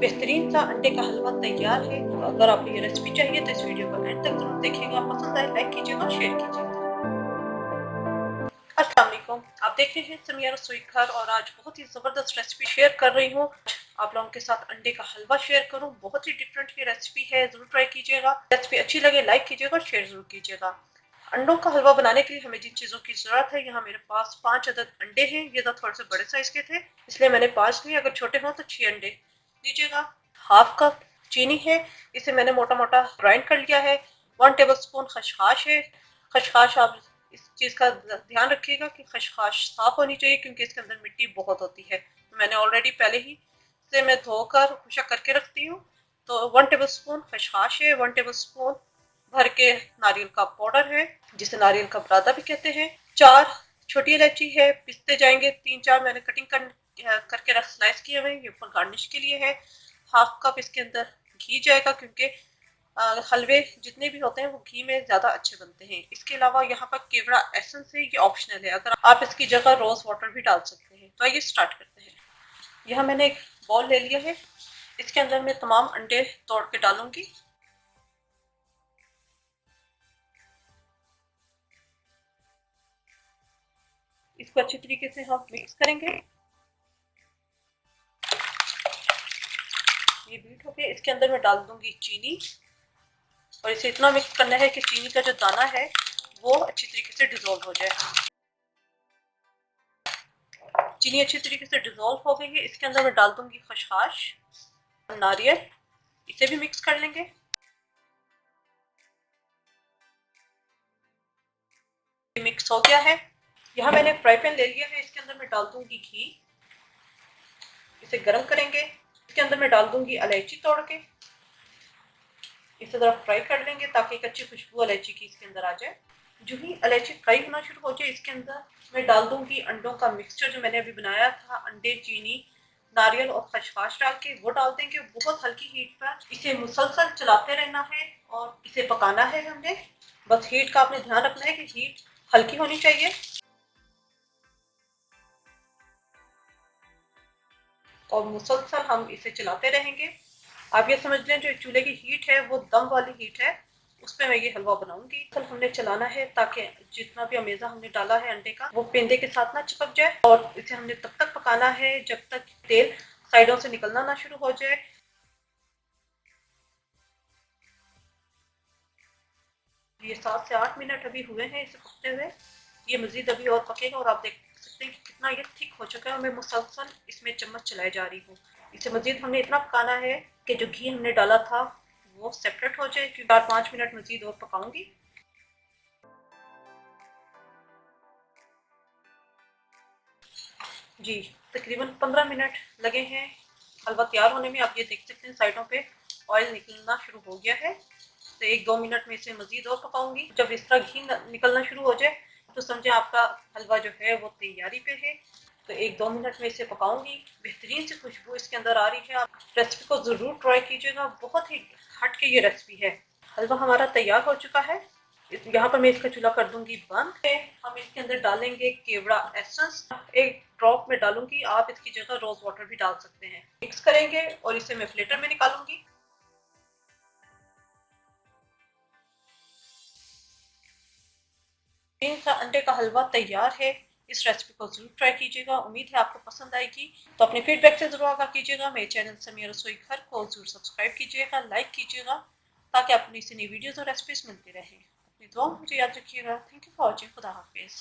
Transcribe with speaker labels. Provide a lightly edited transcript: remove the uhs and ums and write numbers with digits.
Speaker 1: बेहतरीन सा अंडे का हलवा तैयार है। अगर आपको ये रेसिपी चाहिए तो इस वीडियो को एंड तक जरूर देखिएगा। पसंद आए लाइक कीजिएगा, शेयर कीजिएगा। अस्सलाम वालेकुम, आप देख रहे हैं समिया रसोई घर और आज बहुत ही ज़बरदस्त रेसिपी शेयर कर रही हूँ। आप लोगों के साथ अंडे का हलवा शेयर करूँ। बहुत ही डिफरेंट ये रेसिपी है, ज़रूर ट्राई कीजिएगा। रेसिपी अच्छी लगे लाइक कीजिएगा, शेयर ज़रूर कीजिएगा। अंडों का हलवा बनाने के लिए हमें जिन चीज़ों की ज़रूरत है, यहाँ मेरे पास 5 अदद अंडे हैं। ये तो थोड़े से बड़े साइज़ के थे, इसलिए मैंने 5 लिए। अगर छोटे हों तो 6 अंडे लीजिएगा। हाफ कप चीनी है, इसे मैंने मोटा मोटा ग्राइंड कर लिया है। 1 टेबल स्पून खसखस है। खसखस आप इस चीज़ का ध्यान रखिएगा कि खसखस साफ होनी चाहिए, क्योंकि इसके अंदर मिट्टी बहुत होती है। तो मैंने ऑलरेडी पहले ही इसे मैं धोकर खुशक करके रखती हूँ। तो 1 टेबल स्पून खसखस है। 1 टेबल स्पून भर के नारियल का पाउडर है, जिसे नारियल का बुरादा भी कहते हैं। 4 छोटी इलायची है, पिसते जाएंगे। 3-4 मैंने कटिंग करके रख स्लाइस किए हुए, ये ऊपर गार्निश के लिए है। हाफ कप इसके अंदर घी जाएगा, क्योंकि हलवे जितने भी होते हैं वो घी में ज़्यादा अच्छे बनते हैं। इसके अलावा यहाँ पर केवड़ा एसेंस है, ये ऑप्शनल है। अगर आप इसकी जगह रोज़ वाटर भी डाल सकते हैं। तो आइए स्टार्ट करते हैं। यहाँ मैंने एक बॉल ले लिया है, इसके अंदर मैं तमाम अंडे तोड़ के डालूंगी। इसको अच्छी तरीके से हम मिक्स करेंगे। ये बीट हो गया। इसके अंदर मैं डाल दूंगी चीनी और इसे इतना मिक्स करना है कि चीनी का जो दाना है वो अच्छी तरीके से डिजोल्व हो जाए। चीनी अच्छी तरीके से डिजोल्व हो गई है। इसके अंदर मैं डाल दूंगी खसखस, नारियल, इसे भी मिक्स कर लेंगे। मिक्स हो गया है। यहाँ मैंने फ्राई पैन ले लिया है, इसके अंदर मैं डाल दूंगी घी। इसे गर्म करेंगे। इसके अंदर मैं डाल दूंगी इलायची तोड़ के। इसे जरा फ्राई कर लेंगे ताकि एक अच्छी खुशबू इलायची की इसके अंदर आ जाए। जो ही इलायची फ्राई होना शुरू हो जाए, इसके अंदर मैं डाल दूंगी अंडों का मिक्सचर जो मैंने अभी बनाया था। अंडे, चीनी, नारियल और खसखस डाल के वो डाल देंगे। बहुत हल्की हीट पर इसे मुसलसल चलाते रहना है और इसे पकाना है हमने। बस हीट का आपने ध्यान रखना है कि हीट हल्की होनी चाहिए और मुसलसल हम इसे चलाते रहेंगे। आप ये समझ लें जो चूल्हे की हीट है वो दम वाली हीट है, उस पर मैं ये हलवा बनाऊंगी। कल हमने चलाना है ताकि जितना भी अमेज़ा हमने डाला है अंडे का वो पेंदे के साथ ना चिपक जाए। और इसे हमने तब तक पकाना है जब तक तेल साइडों से निकलना ना शुरू हो जाए। ये 7 से 8 मिनट अभी हुए हैं इसे पकते हुए। ये मजीद अभी और पकेगा और आप देख सकते हैं कि कितना ये थिक हो चुका है और मैं मुसलसल इसमें चम्मच चलाई जा रही हूँ। इसे मजीद हमने इतना पकाना है कि जो घी हमने डाला था वो सेपरेट हो जाए। 4-5 मिनट मजीद और पकाऊंगी। जी, तकरीबन 15 मिनट लगे हैं हलवा तैयार होने में। आप ये देख सकते हैं साइडों पे ऑयल निकलना शुरू हो गया है। तो 1-2 मिनट में इसे मजीद और पकाऊंगी। जब इस तरह घी निकलना शुरू हो जाए तो समझे आपका हलवा जो है वो तैयारी पे है। तो 1-2 मिनट में इसे पकाऊंगी। बेहतरीन सी खुशबू इसके अंदर आ रही है। आप रेसिपी को ज़रूर ट्राई कीजिएगा, बहुत ही हट के ये रेसिपी है। हलवा हमारा तैयार हो चुका है। यहाँ पर मैं इसका चूल्हा कर दूंगी बंद। हम इसके अंदर डालेंगे केवड़ा एसेंस। एक ड्रॉप में डालूंगी, आप इसकी जगह रोज वाटर भी डाल सकते हैं। मिक्स करेंगे और इसे मैं प्लेटर में निकालूंगी। सा अंडे का हलवा तैयार है। इस रेसिपी को जरूर ट्राई कीजिएगा, उम्मीद है आपको पसंद आएगी। तो अपने फीडबैक से जरूर आगाह कीजिएगा। मेरे चैनल समिया रसोई घर को जरूर सब्सक्राइब कीजिएगा, लाइक कीजिएगा, ताकि आपको नई से नई वीडियोस और रेसिपीज मिलती रहे। अपनी दुआ मुझे याद रखिएगा। Thank you for watching. खुदा हाफिज।